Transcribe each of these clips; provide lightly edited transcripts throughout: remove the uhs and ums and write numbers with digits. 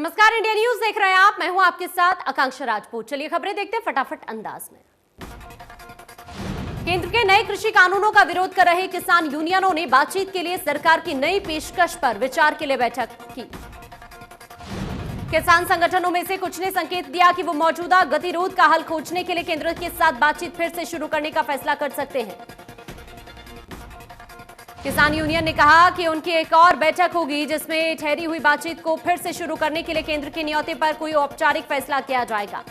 नमस्कार, India news देख रहे हैं आप। मैं हूं आपके साथ आकांक्षा राजपूत। चलिए खबरें देखते हैं फटाफट अंदाज में। केंद्र के नए कृषि कानूनों का विरोध कर रहे किसान यूनियनों ने बातचीत के लिए सरकार की नई पेशकश पर विचार के लिए बैठक की। किसान संगठनों में से कुछ ने संकेत दिया कि वो मौजूदा गतिरोध का हल खोजने के लिए केंद्र के साथ बातचीत फिर से शुरू करने का फैसला कर सकते हैं। किसान यूनियन ने कहा कि उनकी एक और बैठक होगी जिसमें ठहरी हुई बातचीत को फिर से शुरू करने के लिए केंद्र के न्योते पर कोई औपचारिक फैसला किया जाएगा।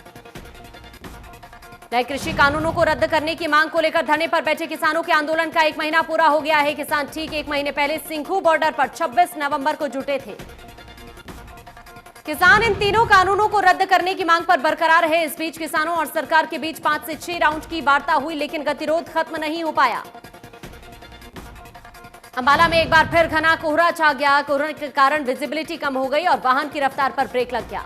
नए कृषि कानूनों को रद्द करने की मांग को लेकर धरने पर बैठे किसानों के आंदोलन का 1 महीना पूरा हो गया है। किसान ठीक 1 महीने पहले सिंघू बॉर्डर पर 26 नवंबर को जुटे थे। किसान इन तीनों कानूनों को रद्द करने की मांग पर बरकरार है। इस बीच किसानों और सरकार के बीच 5 से 6 राउंड की वार्ता हुई, लेकिन गतिरोध खत्म नहीं हो पाया। अंबाला में एक बार फिर घना कोहरा छा गया। कोहरे के कारण विजिबिलिटी कम हो गई और वाहन की रफ्तार पर ब्रेक लग गया।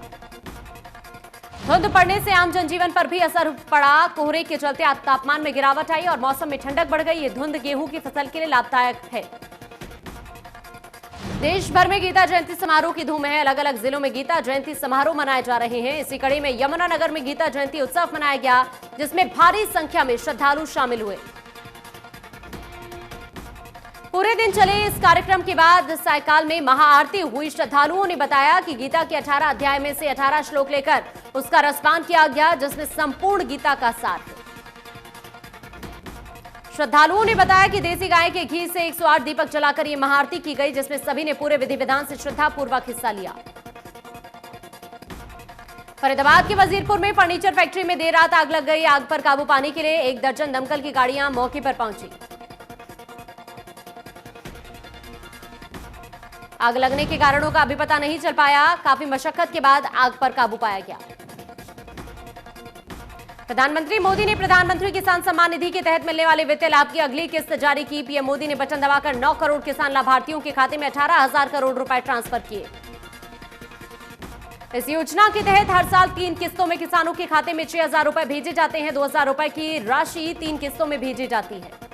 धुंध पड़ने से आम जनजीवन पर भी असर पड़ा। कोहरे के चलते आज तापमान में गिरावट आई और मौसम में ठंडक बढ़ गई। ये धुंध गेहूं की फसल के लिए लाभदायक है। देश भर में गीता जयंती समारोह की धूम है। अलग अलग जिलों में गीता जयंती समारोह मनाए जा रहे हैं। इसी कड़ी में यमुनानगर में गीता जयंती उत्सव मनाया गया, जिसमें भारी संख्या में श्रद्धालु शामिल हुए। पूरे दिन चले इस कार्यक्रम के बाद सायकाल में महाआरती हुई। श्रद्धालुओं ने बताया कि गीता के 18 अध्याय में से 18 श्लोक लेकर उसका रसपान किया गया, जिसमें संपूर्ण गीता का सार है। श्रद्धालुओं ने बताया कि देसी गाय के घी से 108 दीपक जलाकर ये महाआरती की गई, जिसमें सभी ने पूरे विधि विधान से श्रद्धापूर्वक हिस्सा लिया। फरीदाबाद के वजीरपुर में फर्नीचर फैक्ट्री में देर रात आग लग गई। आग पर काबू पाने के लिए 1 दर्जन दमकल की गाड़ियां मौके पर पहुंची। आग लगने के कारणों का अभी पता नहीं चल पाया। काफी मशक्कत के बाद आग पर काबू पाया गया। प्रधानमंत्री मोदी ने प्रधानमंत्री किसान सम्मान निधि के तहत मिलने वाले वित्तीय लाभ की अगली किस्त जारी की। पीएम मोदी ने बटन दबाकर 9 करोड़ किसान लाभार्थियों के खाते में 18,000 करोड़ रुपए ट्रांसफर किए। इस योजना के तहत हर साल 3 किस्तों में किसानों के खाते में 6,000 रुपए भेजे जाते हैं। 2,000 रुपए की राशि 3 किस्तों में भेजी जाती है।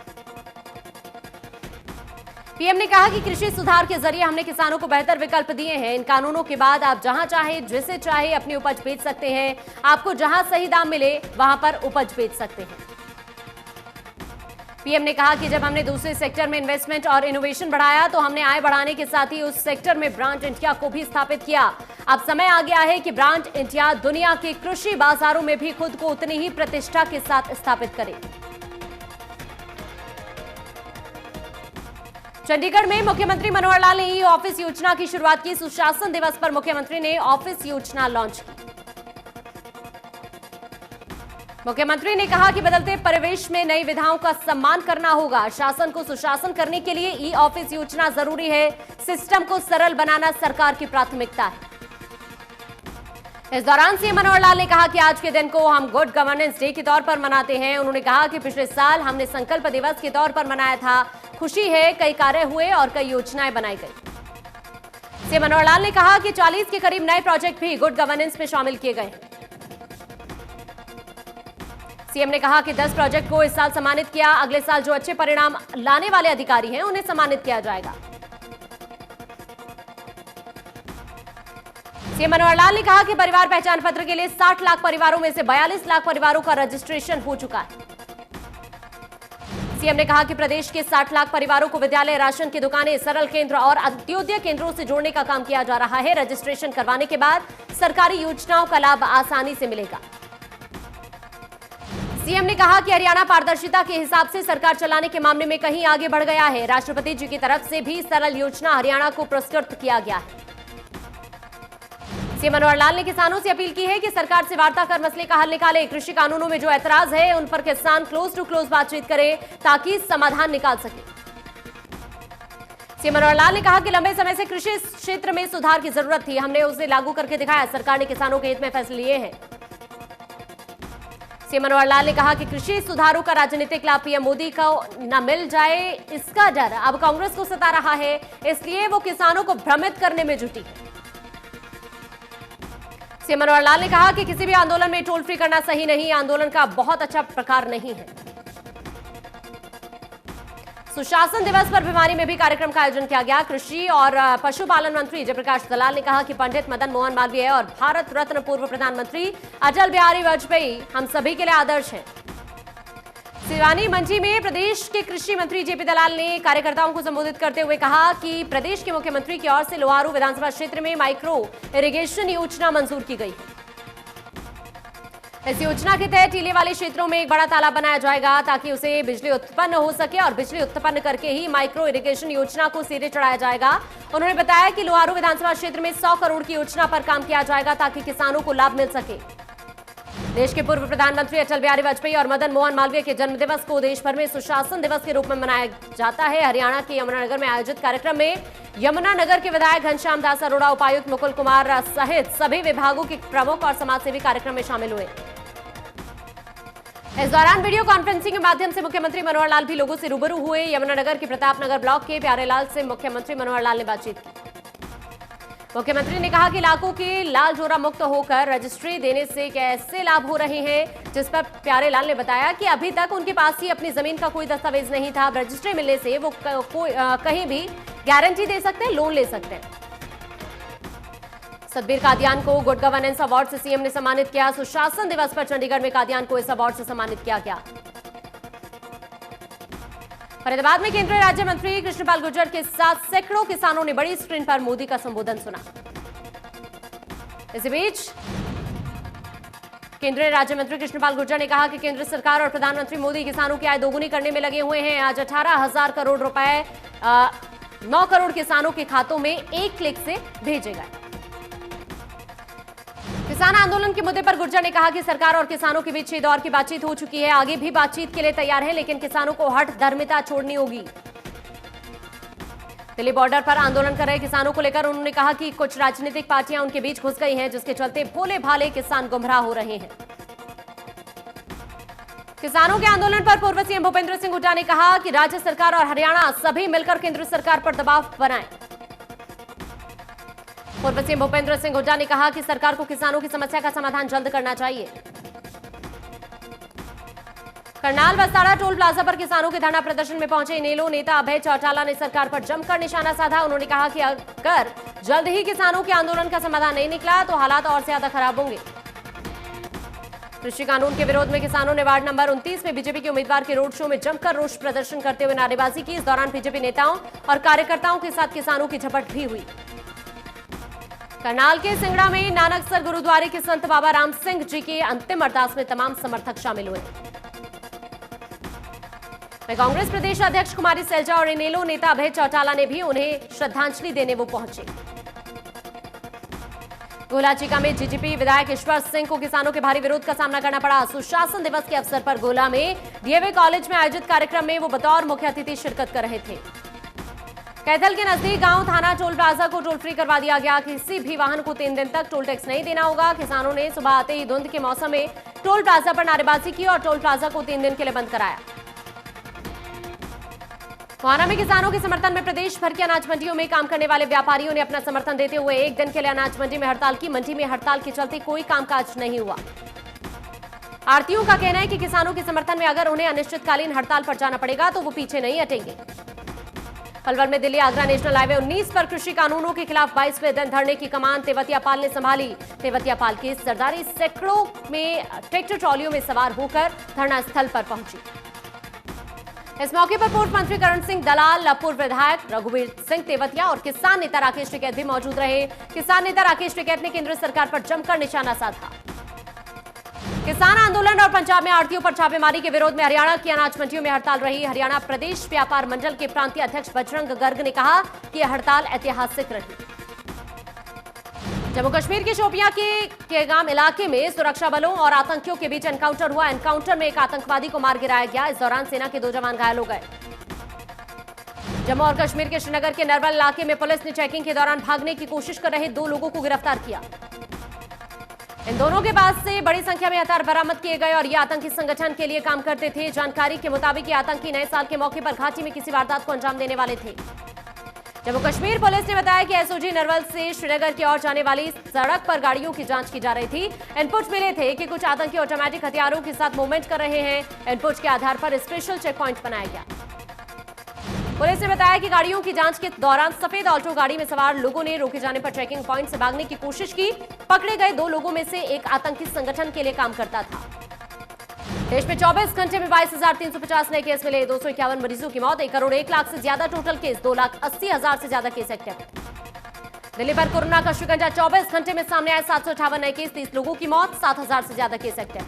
पीएम ने कहा कि कृषि सुधार के जरिए हमने किसानों को बेहतर विकल्प दिए हैं। इन कानूनों के बाद आप जहां चाहे जिसे चाहे अपनी उपज बेच सकते हैं। आपको जहां सही दाम मिले वहां पर उपज बेच सकते हैं। पीएम ने कहा कि जब हमने दूसरे सेक्टर में इन्वेस्टमेंट और इनोवेशन बढ़ाया तो हमने आय बढ़ाने के साथ ही उस सेक्टर में ब्रांड इंडिया को भी स्थापित किया। अब समय आ गया है कि ब्रांड इंडिया दुनिया के कृषि बाजारों में भी खुद को उतनी ही प्रतिष्ठा के साथ स्थापित करे। चंडीगढ़ में मुख्यमंत्री मनोहर लाल ने ई ऑफिस योजना की शुरुआत की। सुशासन दिवस पर मुख्यमंत्री ने ऑफिस योजना लॉन्च की। मुख्यमंत्री ने कहा कि बदलते परिवेश में नई विधाओं का सम्मान करना होगा। शासन को सुशासन करने के लिए ई ऑफिस योजना जरूरी है। सिस्टम को सरल बनाना सरकार की प्राथमिकता है। इस दौरान सीएम मनोहर लाल ने कहा कि आज के दिन को हम गुड गवर्नेंस डे के तौर पर मनाते हैं। उन्होंने कहा कि पिछले साल हमने संकल्प दिवस के तौर पर मनाया था। खुशी है, कई कार्य हुए और कई योजनाएं बनाई गई। सीएम मनोहर लाल ने कहा कि 40 के करीब नए प्रोजेक्ट भी गुड गवर्नेंस में शामिल किए गए। सीएम ने कहा कि 10 प्रोजेक्ट को इस साल सम्मानित किया। अगले साल जो अच्छे परिणाम लाने वाले अधिकारी हैं उन्हें सम्मानित किया जाएगा। सीएम मनोहर लाल ने कहा कि परिवार पहचान पत्र के लिए 60 लाख परिवारों में से 42 लाख परिवारों का रजिस्ट्रेशन हो चुका है। सीएम ने कहा कि प्रदेश के 60 लाख परिवारों को विद्यालय, राशन की दुकानें, सरल केंद्र और अंत्योदय केंद्रों से जोड़ने का काम किया जा रहा है। रजिस्ट्रेशन करवाने के बाद सरकारी योजनाओं का लाभ आसानी से मिलेगा। सीएम ने कहा कि हरियाणा पारदर्शिता के हिसाब से सरकार चलाने के मामले में कहीं आगे बढ़ गया है। राष्ट्रपति जी की तरफ से भी सरल योजना हरियाणा को पुरस्कृत किया गया है। सीएम मनोहर लाल ने किसानों से अपील की है कि सरकार से वार्ता कर मसले का हल निकाले। कृषि कानूनों में जो ऐतराज है उन पर किसान क्लोज टू क्लोज बातचीत करे ताकि समाधान निकाल सके। सीएम मनोहर लाल ने कहा कि लंबे समय से कृषि क्षेत्र में सुधार की जरूरत थी। हमने उसे लागू करके दिखाया। सरकार ने किसानों के हित में फैसले लिए हैं। सीएम मनोहर लाल ने कहा कि कृषि सुधारों का राजनीतिक लाभ पीएम मोदी को न मिल जाए, इसका डर अब कांग्रेस को सता रहा है, इसलिए वो किसानों को भ्रमित करने में जुटी है। सीएम मनोहर लाल ने कहा कि किसी भी आंदोलन में टोल फ्री करना सही नहीं, आंदोलन का बहुत अच्छा प्रकार नहीं है। सुशासन दिवस पर भिवानी में भी कार्यक्रम का आयोजन किया गया। कृषि और पशुपालन मंत्री जयप्रकाश दलाल ने कहा कि पंडित मदन मोहन मालवीय और भारत रत्न पूर्व प्रधानमंत्री अटल बिहारी वाजपेयी हम सभी के लिए आदर्श हैं। सिवानी मंडी में प्रदेश के कृषि मंत्री जेपी दलाल ने कार्यकर्ताओं को संबोधित करते हुए कहा कि प्रदेश के मुख्यमंत्री की ओर से लोहारू विधानसभा क्षेत्र में माइक्रो इरिगेशन योजना मंजूर की गई। इस योजना के तहत टीले वाले क्षेत्रों में एक बड़ा तालाब बनाया जाएगा ताकि उसे बिजली उत्पन्न हो सके और बिजली उत्पन्न करके ही माइक्रो इरिगेशन योजना को सिरे चढ़ाया जाएगा। उन्होंने बताया कि लोहारू विधानसभा क्षेत्र में 100 करोड़ की योजना पर काम किया जाएगा ताकि किसानों को लाभ मिल सके। देश के पूर्व प्रधानमंत्री अटल बिहारी वाजपेयी और मदन मोहन मालवीय के जन्म दिवस को देश भर में सुशासन दिवस के रूप में मनाया जाता है। हरियाणा के यमुनानगर में आयोजित कार्यक्रम में यमुनानगर के विधायक घनश्याम दास अरोड़ा, उपायुक्त मुकुल कुमार सहित सभी विभागों के प्रमुख और समाजसेवी कार्यक्रम में शामिल हुए। इस दौरान वीडियो कॉन्फ्रेंसिंग के माध्यम से मुख्यमंत्री मनोहर लाल भी लोगों से रूबरू हुए। यमुनानगर के प्रतापनगर ब्लॉक के प्यारेलाल से मुख्यमंत्री मनोहर लाल ने बातचीत की। मुख्यमंत्री ने कहा कि इलाकों के लाल जोरा मुक्त होकर रजिस्ट्री देने से कैसे लाभ हो रहे हैं, जिस पर प्यारेलाल ने बताया कि अभी तक उनके पास ही अपनी जमीन का कोई दस्तावेज नहीं था। रजिस्ट्री मिलने से वो कहीं भी गारंटी दे सकते हैं, लोन ले सकते हैं। सतबीर कादियान को गुड गवर्नेंस अवार्ड से सीएम ने सम्मानित किया। सुशासन दिवस पर चंडीगढ़ में कादियान को इस अवार्ड से सम्मानित किया गया। फरीदाबाद में केंद्रीय राज्य मंत्री कृष्णपाल गुर्जर के साथ सैकड़ों किसानों ने बड़ी स्क्रीन पर मोदी का संबोधन सुना। इसी बीच केंद्रीय राज्य मंत्री कृष्णपाल गुर्जर ने कहा कि केंद्र सरकार और प्रधानमंत्री मोदी किसानों की आय दोगुनी करने में लगे हुए हैं। आज 18,000 करोड़ रुपए 9 करोड़ किसानों के खातों में एक क्लिक से भेजे गए। किसान आंदोलन के मुद्दे पर गुर्जर ने कहा कि सरकार और किसानों के बीच 6 दौर की बातचीत हो चुकी है, आगे भी बातचीत के लिए तैयार है, लेकिन किसानों को हठ धर्मिता छोड़नी होगी। दिल्ली बॉर्डर पर आंदोलन कर रहे किसानों को लेकर उन्होंने कहा कि कुछ राजनीतिक पार्टियां उनके बीच घुस गई हैं, जिसके चलते भोले भाले किसान गुमराह हो रहे हैं। किसानों के आंदोलन पर पूर्व सीएम भूपेंद्र सिंह हुड्डा ने कहा कि राज्य सरकार और हरियाणा सभी मिलकर केंद्र सरकार पर दबाव बनाएं। पूर्व सीएम भूपेंद्र सिंह हुड्डा ने कहा कि सरकार को किसानों की समस्या का समाधान जल्द करना चाहिए। करनाल बस्ताड़ा टोल प्लाजा पर किसानों के धरना प्रदर्शन में पहुंचे इनेलो नेता अभय चौटाला ने सरकार पर जमकर निशाना साधा। उन्होंने कहा कि अगर जल्द ही किसानों के आंदोलन का समाधान नहीं निकला तो हालात और ज्यादा खराब होंगे। कृषि कानून के विरोध में किसानों ने वार्ड नंबर 29 में बीजेपी के उम्मीदवार के रोड शो में जमकर रोष प्रदर्शन करते हुए नारेबाजी की। इस दौरान बीजेपी नेताओं और कार्यकर्ताओं के साथ किसानों की झपट भी हुई। करनाल के सिंगड़ा में नानकसर गुरुद्वारे के संत बाबा राम सिंह जी के अंतिम अरदास में तमाम समर्थक शामिल हुए। कांग्रेस प्रदेश अध्यक्ष कुमारी सैलजा और इनेलो नेता अभय चौटाला ने भी उन्हें श्रद्धांजलि देने वो पहुंचे। गोलाचीका में जीजीपी विधायक ईश्वर सिंह को किसानों के भारी विरोध का सामना करना पड़ा। सुशासन दिवस के अवसर पर गोला में डीएवी कॉलेज में आयोजित कार्यक्रम में वो बतौर मुख्य अतिथि शिरकत कर रहे थे। कैथल के नजदीक गांव थाना टोल प्लाजा को टोल फ्री करवा दिया गया। किसी भी वाहन को 3 दिन तक टोल टैक्स नहीं देना होगा। किसानों ने सुबह आते ही धुंध के मौसम में टोल प्लाजा पर नारेबाजी की और टोल प्लाजा को 3 दिन के लिए बंद कराया। गोहाना में किसानों के समर्थन में प्रदेश भर की अनाज मंडियों में काम करने वाले व्यापारियों ने अपना समर्थन देते हुए 1 दिन के लिए अनाज मंडी में हड़ताल की। मंडी में हड़ताल के चलते कोई कामकाज नहीं हुआ। आड़तियों का कहना है कि किसानों के समर्थन में अगर उन्हें अनिश्चितकालीन हड़ताल पर जाना पड़ेगा तो वो पीछे नहीं हटेंगे। पलवल में दिल्ली आगरा नेशनल हाईवे 19 पर कृषि कानूनों के खिलाफ 22वें दिन धरने की कमान तेवतिया पाल ने संभाली। तेवतिया पाल की सरदारी सैकड़ों में ट्रैक्टर ट्रॉलियों में सवार होकर धरना स्थल पर पहुंची। इस मौके पर पूर्व मंत्री करण सिंह दलाल, पूर्व विधायक रघुवीर सिंह तेवतिया और किसान नेता राकेश टिकैत भी मौजूद रहे। किसान नेता राकेश टिकैत ने केंद्र सरकार पर जमकर निशाना साधा। किसान आंदोलन और पंजाब में आड़तियों पर छापेमारी के विरोध में हरियाणा की अनाज मंडियों में हड़ताल रही। हरियाणा प्रदेश व्यापार मंडल के प्रांतीय अध्यक्ष बजरंग गर्ग ने कहा कि यह हड़ताल ऐतिहासिक रही। जम्मू कश्मीर के शोपियां के केगाम इलाके में सुरक्षा बलों और आतंकियों के बीच एनकाउंटर हुआ। एनकाउंटर में एक आतंकवादी को मार गिराया गया। इस दौरान सेना के 2 जवान घायल हो गए। जम्मू और कश्मीर के श्रीनगर के नरवल इलाके में पुलिस ने चेकिंग के दौरान भागने की कोशिश कर रहे 2 लोगों को गिरफ्तार किया। इन दोनों के पास से बड़ी संख्या में हथियार बरामद किए गए और ये आतंकी संगठन के लिए काम करते थे। जानकारी के मुताबिक ये आतंकी नए साल के मौके पर घाटी में किसी वारदात को अंजाम देने वाले थे। जम्मू कश्मीर पुलिस ने बताया कि एसओजी नरवल से श्रीनगर की ओर जाने वाली सड़क पर गाड़ियों की जांच की जा रही थी। इनपुट मिले थे कि कुछ आतंकी ऑटोमेटिक हथियारों के साथ मूवमेंट कर रहे हैं। इनपुट के आधार पर स्पेशल चेक पॉइंट बनाया गया। पुलिस ने बताया कि गाड़ियों की जांच के दौरान सफेद ऑल्टो गाड़ी में सवार लोगों ने रोके जाने पर चेकिंग पॉइंट से भागने की कोशिश की। पकड़े गए 2 लोगों में से एक आतंकी संगठन के लिए काम करता था। देश में 24 घंटे में 22,350 नए केस मिले, 251 मरीजों की मौत, 1 करोड़ 1 लाख से ज्यादा टोटल केस, 2,80,000 से ज्यादा केस एक्टिव। दिल्ली पर कोरोना का शिकंजा, 24 घंटे में सामने आए 758 नए केस, 30 लोगों की मौत, 7,000 से ज्यादा केस एक्टिव।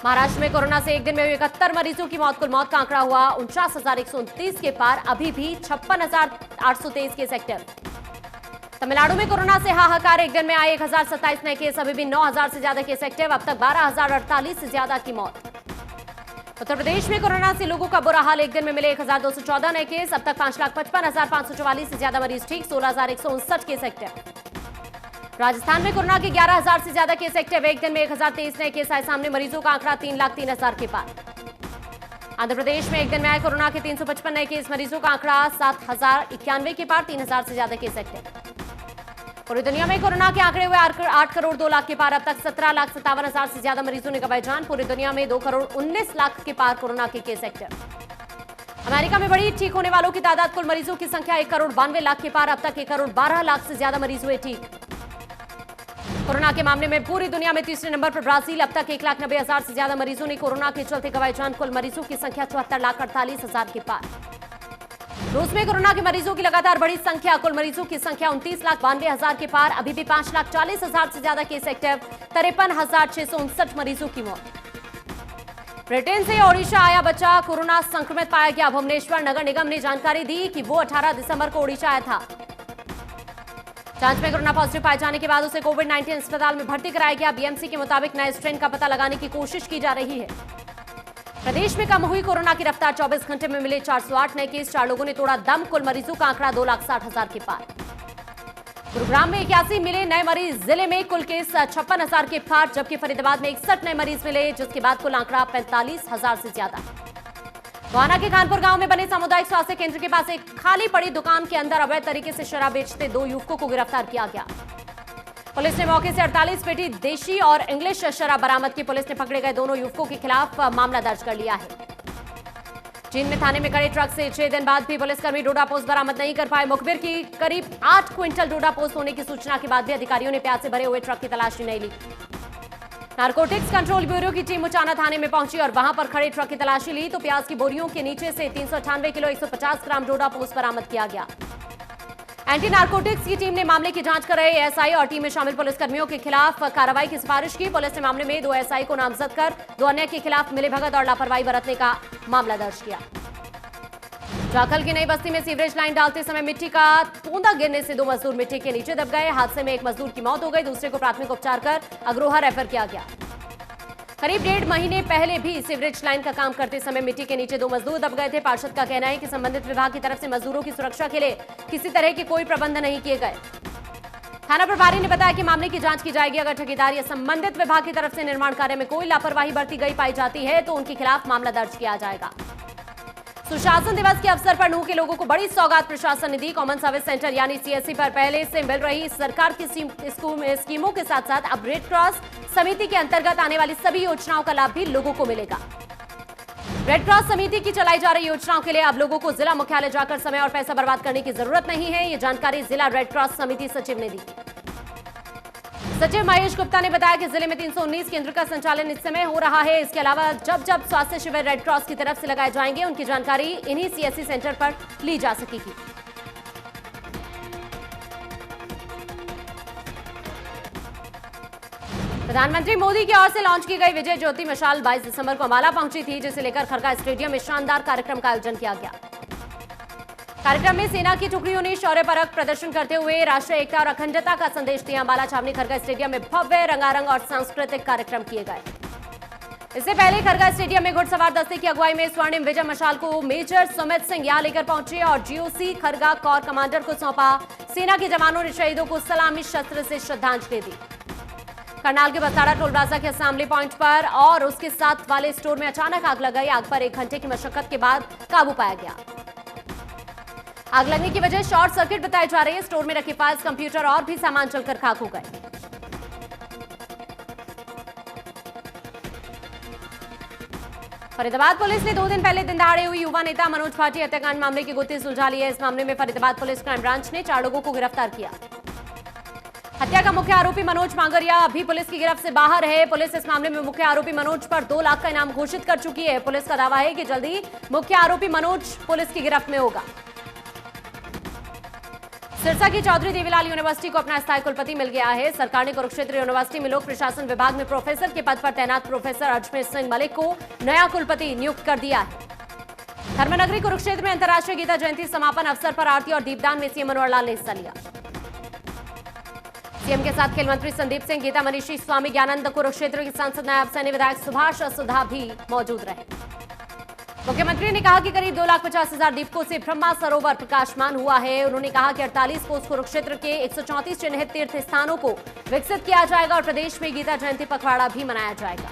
महाराष्ट्र में कोरोना से एक दिन में 71 मरीजों की मौत, कुल मौत का आंकड़ा हुआ 49,129 के पार, अभी भी 56,823 केस एक्टिव। तमिलनाडु में कोरोना से हाहाकार, एक दिन में आए 1,027 नए केस, अभी भी 9,000 से ज्यादा केस एक्टिव, अब तक 12,048 से ज्यादा की मौत। उत्तर प्रदेश में कोरोना से लोगों का बुरा हाल, एक दिन में मिले 1,214 नए केस, अब तक 5,55,544 से ज्यादा मरीज ठीक, 16,159 केस एक्टिव। राजस्थान में कोरोना के 11,000 से ज्यादा केस एक्टिव, एक दिन में 1,023 नए केस आए सामने, मरीजों का आंकड़ा 3,03,000 के पार। आंध्र प्रदेश में एक दिन में आए कोरोना के 355 नए केस, मरीजों का आंकड़ा 7,091 के पार, 3,000 से ज्यादा केस एक्टिव। पूरी दुनिया में कोरोना के आंकड़े हुए 8 करोड़ 2 लाख के पार, अब तक 17,57,000 से ज्यादा मरीजों ने गंवाई जान, पूरी दुनिया में 2 करोड़ 19 लाख के पार कोरोना के केस एक्टिव। अमेरिका में बढ़ी ठीक होने वालों की तादाद, कुल मरीजों की संख्या 1 करोड़ 92 लाख के पार, अब तक 1 करोड़ 12 लाख से ज्यादा मरीज हुए ठीक। कोरोना के मामले में पूरी दुनिया में तीसरे नंबर पर ब्राजील, अब तक 1,90,000 से ज्यादा मरीजों ने कोरोना के चलते गंवाई जान, कुल मरीजों की संख्या 74,48,000 के पार। रूस में कोरोना के मरीजों की लगातार बड़ी संख्या, कुल मरीजों की संख्या 29,92,000 के पार, अभी भी 5,40,000 से ज्यादा केस एक्टिव, 53,659 मरीजों की मौत। ब्रिटेन से ओडिशा आया बच्चा कोरोना संक्रमित पाया गया, भुवनेश्वर नगर निगम ने जानकारी दी कि वो 18 दिसंबर को ओडिशा आया था। जांच में कोरोना पॉजिटिव पाए जाने के बाद उसे कोविड-19 अस्पताल में भर्ती कराया गया। बीएमसी के मुताबिक नए स्ट्रेन का पता लगाने की कोशिश की जा रही है। प्रदेश में कम हुई कोरोना की रफ्तार, 24 घंटे में मिले 408 नए केस, 4 लोगों ने तोड़ा दम, कुल मरीजों का आंकड़ा 2,60,000 के पार। गुरुग्राम में 81 मिले नए मरीज, जिले में कुल केस 56,000 के पार, जबकि फरीदाबाद में 61 नए मरीज मिले, जिसके बाद कुल आंकड़ा 45,000 से ज्यादा। गोहाना के खानपुर गांव में बने सामुदायिक स्वास्थ्य केंद्र के पास एक खाली पड़ी दुकान के अंदर अवैध तरीके से शराब बेचते 2 युवकों को गिरफ्तार किया गया। पुलिस ने मौके से 48 पेटी देशी और इंग्लिश शराब बरामद की। पुलिस ने पकड़े गए दोनों युवकों के खिलाफ मामला दर्ज कर लिया है। चीन में थाने में खड़े ट्रक से 6 दिन बाद भी पुलिसकर्मी डोडा पोस्ट बरामद नहीं कर पाए। मुखबिर की करीब 8 क्विंटल डोडा पोस्ट होने की सूचना के बाद भी अधिकारियों ने प्याज से भरे हुए ट्रक की तलाशी नहीं ली। नारकोटिक्स कंट्रोल ब्यूरो की टीम उचाना थाने में पहुंची और वहां पर खड़े ट्रक की तलाशी ली तो प्याज की बोरियों के नीचे से 398 किलो 150 ग्राम डोडा पोस्ट बरामद किया गया। एंटी नारकोटिक्स की टीम ने मामले की जांच कर रहे एएसआई और टीम में शामिल पुलिसकर्मियों के खिलाफ कार्रवाई की सिफारिश की। पुलिस ने मामले में 2 एएसआई को नामजद कर 2 अन्य के खिलाफ मिलीभगत और लापरवाही बरतने का मामला दर्ज किया। जाखल की नई बस्ती में सीवरेज लाइन डालते समय मिट्टी का तोंदा गिरने से 2 मजदूर मिट्टी के नीचे दब गए। हादसे में एक मजदूर की मौत हो गई, दूसरे को प्राथमिक उपचार कर अग्रोहा रेफर किया गया। करीब 1.5 महीने पहले भी सीवरेज लाइन का काम करते समय मिट्टी के नीचे 2 मजदूर दब गए थे। पार्षद का कहना है कि संबंधित विभाग की तरफ से मजदूरों की सुरक्षा के लिए किसी तरह के कोई प्रबंध नहीं किए गए। थाना प्रभारी ने बताया कि मामले की जांच की जाएगी। अगर ठेकेदार या संबंधित विभाग की तरफ से निर्माण कार्य में कोई लापरवाही बरती गई पाई जाती है तो उनके खिलाफ मामला दर्ज किया जाएगा। सुशासन दिवस के अवसर पर नूह के लोगों को बड़ी सौगात प्रशासन ने दी। कॉमन सर्विस सेंटर यानी सीएससी पर पहले से मिल रही सरकार की स्कीमों के साथ साथ अब रेड क्रॉस समिति के अंतर्गत आने वाली सभी योजनाओं का लाभ भी लोगों को मिलेगा। रेड क्रॉस समिति की चलाई जा रही योजनाओं के लिए अब लोगों को जिला मुख्यालय जाकर समय और पैसा बर्बाद करने की जरूरत नहीं है। ये जानकारी जिला रेड क्रॉस समिति सचिव ने दी। सचिव महेश गुप्ता ने बताया कि जिले में 319 केंद्र का संचालन इस समय हो रहा है। इसके अलावा जब जब स्वास्थ्य शिविर रेड क्रॉस की तरफ से लगाए जाएंगे उनकी जानकारी इन्हीं सीएससी सेंटर पर ली जा सकेगी। प्रधानमंत्री मोदी की ओर से लॉन्च की गई विजय ज्योति मशाल 22 दिसंबर को अंबाला पहुंची थी, जिसे लेकर खरगा स्टेडियम में शानदार कार्यक्रम का आयोजन किया गया। कार्यक्रम में सेना की टुकड़ियों ने शौर्य परक प्रदर्शन करते हुए राष्ट्रीय एकता और अखंडता का संदेश दिया। अंबाला छावनी खरगा स्टेडियम में भव्य रंगारंग और सांस्कृतिक कार्यक्रम किए गए। इससे पहले खरगा स्टेडियम में घुड़सवार दस्ते की अगुवाई में स्वर्णिम विजय मशाल को मेजर सुमित सिंह यहां लेकर पहुंचे और जीओसी खरगा कोर कमांडर को सौंपा। सेना के जवानों ने शहीदों को सलामी शस्त्र से श्रद्धांजलि दी। करनाल के बसाड़ा टोल प्लाजा के असेंबली पॉइंट पर और उसके साथ वाले स्टोर में अचानक आग लग गई। आग पर 1 घंटे की मशक्कत के बाद काबू पाया गया। आग लगने की वजह शॉर्ट सर्किट बताई जा रही है। स्टोर में रखे फाइल्स, कंप्यूटर और भी सामान जलकर खाक हो गए। फरीदाबाद पुलिस ने 2 दिन पहले दिन दहाड़े हुई युवा नेता मनोज भाटी हत्याकांड मामले की गुत्थी सुलझा ली है। इस मामले में फरीदाबाद पुलिस क्राइम ब्रांच ने 4 लोगों को गिरफ्तार किया। हत्या का मुख्य आरोपी मनोज मांगरिया अभी पुलिस की गिरफ्त से बाहर है। पुलिस इस मामले में मुख्य आरोपी मनोज पर 2 लाख का इनाम घोषित कर चुकी है। पुलिस का दावा है कि जल्दी मुख्य आरोपी मनोज पुलिस की गिरफ्त में होगा। सिरसा की चौधरी देवीलाल यूनिवर्सिटी को अपना स्थायी कुलपति मिल गया है। सरकार ने कुरुक्षेत्र यूनिवर्सिटी में लोक प्रशासन विभाग में प्रोफेसर के पद पर तैनात प्रोफेसर अजमेर सिंह मलिक को नया कुलपति नियुक्त कर दिया है। धर्मनगरी कुरुक्षेत्र में अंतर्राष्ट्रीय गीता जयंती समापन अवसर पर आरती और दीपदान में सीएम मनोहर लाल ने हिस्सा लिया। सीएम के साथ खेल मंत्री संदीप सिंह, गीता मनीषी, स्वामी ज्ञानंद, कुरुक्षेत्र के सांसद नायब सैनी विधायक सुभाष सुधा भी मौजूद रहे। मुख्यमंत्री ने कहा कि करीब 2,50,000 दीपकों से ब्रह्मा सरोवर प्रकाशमान हुआ है। उन्होंने कहा कि 48 कोस कुरुक्षेत्र के 134 चिन्हित तीर्थ स्थानों को विकसित किया जाएगा और प्रदेश में गीता जयंती पखवाड़ा भी मनाया जाएगा।